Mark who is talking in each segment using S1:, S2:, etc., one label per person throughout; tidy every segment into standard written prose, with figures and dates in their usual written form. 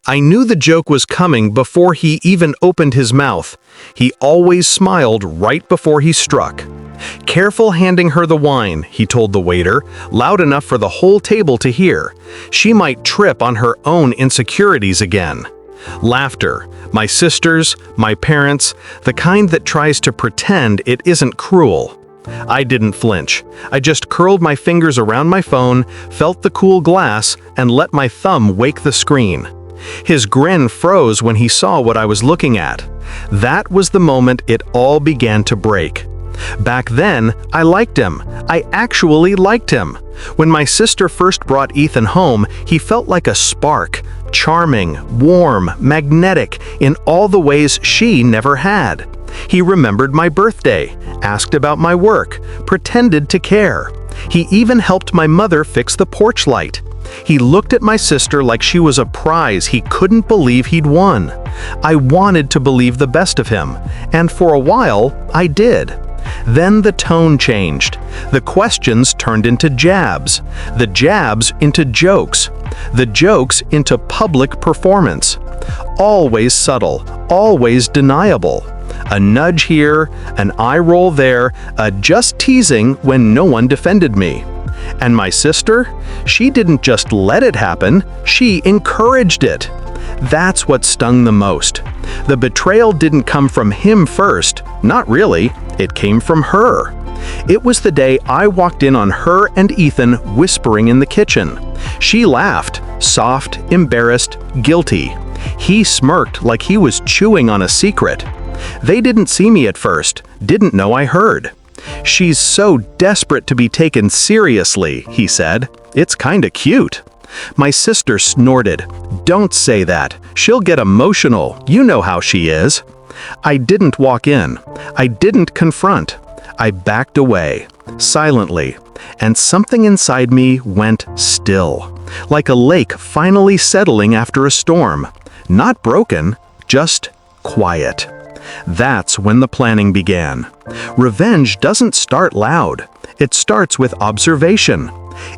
S1: I knew the joke was coming before he even opened his mouth. He always smiled right before he struck. "Careful handing her the wine," he told the waiter, loud enough for the whole table to hear. "She might trip on her own insecurities again." Laughter. My sisters, my parents, the kind that tries to pretend it isn't cruel. I didn't flinch. I just curled my fingers around my phone, felt the cool glass, and let my thumb wake the screen. His grin froze when he saw what I was looking at. That was the moment it all began to break. Back then, I liked him. I actually liked him. When my sister first brought Ethan home, he felt like a spark. Charming, warm, magnetic, in all the ways she never had. He remembered my birthday, asked about my work, pretended to care. He even helped my mother fix the porch light. He looked at my sister like she was a prize he couldn't believe he'd won. I wanted to believe the best of him, and for a while, I did. Then the tone changed. The questions turned into jabs, the jabs into jokes, the jokes into public performance. Always subtle, always deniable. A nudge here, an eye roll there, a just teasing when no one defended me. And my sister? She didn't just let it happen, she encouraged it. That's what stung the most. The betrayal didn't come from him first, not really, it came from her. It was the day I walked in on her and Ethan whispering in the kitchen. She laughed, soft, embarrassed, guilty. He smirked like he was chewing on a secret. They didn't see me at first, didn't know I heard. "She's so desperate to be taken seriously," he said. "It's kinda cute." My sister snorted. "Don't say that. She'll get emotional. You know how she is." I didn't walk in. I didn't confront. I backed away, silently, and something inside me went still, like a lake finally settling after a storm. Not broken, just quiet. That's when the planning began. Revenge doesn't start loud. It starts with observation.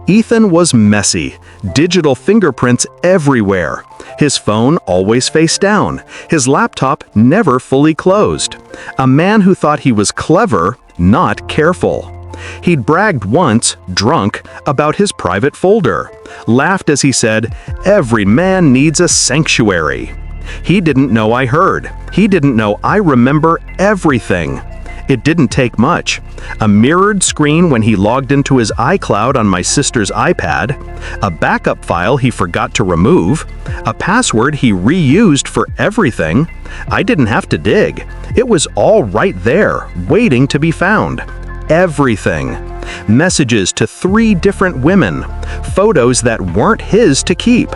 S1: Ethan was messy, digital fingerprints everywhere. His phone always face down, his laptop never fully closed. A man who thought he was clever, not careful. He'd bragged once, drunk, about his private folder, laughed as he said, "Every man needs a sanctuary." He didn't know I heard. He didn't know I remember everything. It didn't take much. A mirrored screen when he logged into his iCloud on my sister's iPad, a backup file he forgot to remove, a password he reused for everything. I didn't have to dig. It was all right there, waiting to be found. Everything. Messages to 3 different women, photos that weren't his to keep,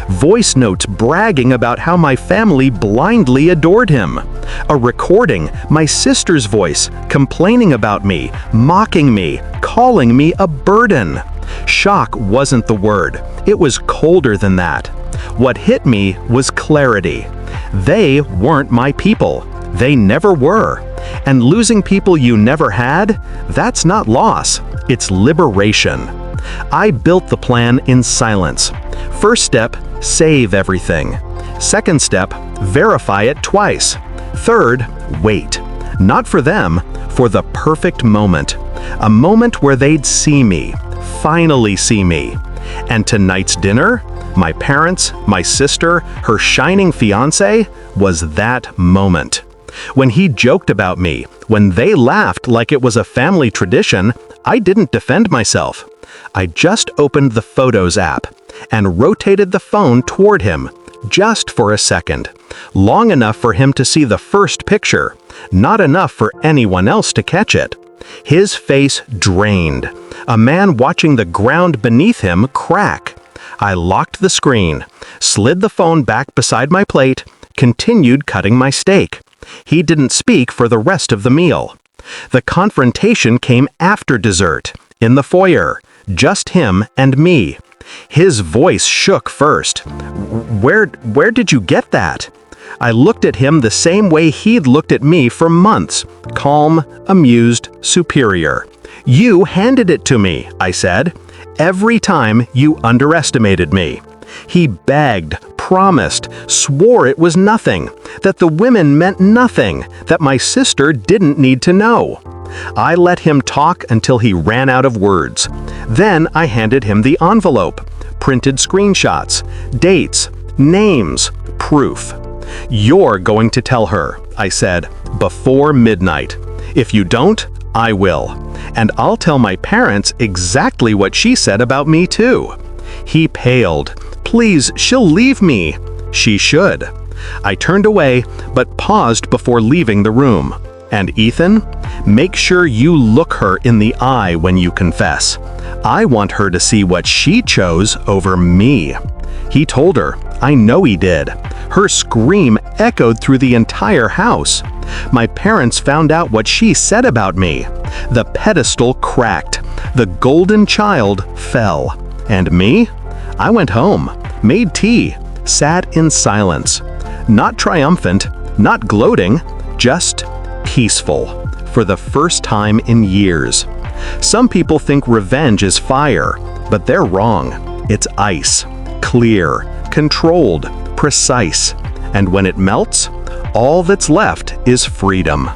S1: voice notes bragging about how my family blindly adored him, a recording, my sister's voice, complaining about me, mocking me, calling me a burden. Shock wasn't the word. It was colder than that. What hit me was clarity. They weren't my people. They never were. And losing people you never had, that's not loss, it's liberation. I built the plan in silence. First step, save everything. Second step, verify it twice. Third, wait. Not for them, for the perfect moment. A moment where they'd see me, finally see me. And tonight's dinner, my parents, my sister, her shining fiancé, was that moment. When he joked about me, when they laughed like it was a family tradition, I didn't defend myself. I just opened the Photos app and rotated the phone toward him, just for a second. Long enough for him to see the first picture, not enough for anyone else to catch it. His face drained, a man watching the ground beneath him crack. I locked the screen, slid the phone back beside my plate, continued cutting my steak. He didn't speak for the rest of the meal. The confrontation came after dessert, in the foyer, just him and me. His voice shook first. Where did you get that?" I looked at him the same way he'd looked at me for months, calm, amused, superior. "You handed it to me," I said. "Every time you underestimated me." He begged, promised, swore it was nothing, that the women meant nothing, that my sister didn't need to know. I let him talk until he ran out of words. Then I handed him the envelope, printed screenshots, dates, names, proof. "You're going to tell her," I said, "before midnight. If you don't, I will. And I'll tell my parents exactly what she said about me too." He paled. "Please, she'll leave me." "She should." I turned away, but paused before leaving the room. "And Ethan, make sure you look her in the eye when you confess. I want her to see what she chose over me." He told her. I know he did. Her scream echoed through the entire house. My parents found out what she said about me. The pedestal cracked. The golden child fell. And me? I went home, made tea, sat in silence. Not triumphant, not gloating, just peaceful, for the first time in years. Some people think revenge is fire, but they're wrong. It's ice, clear, controlled, precise. And when it melts, all that's left is freedom.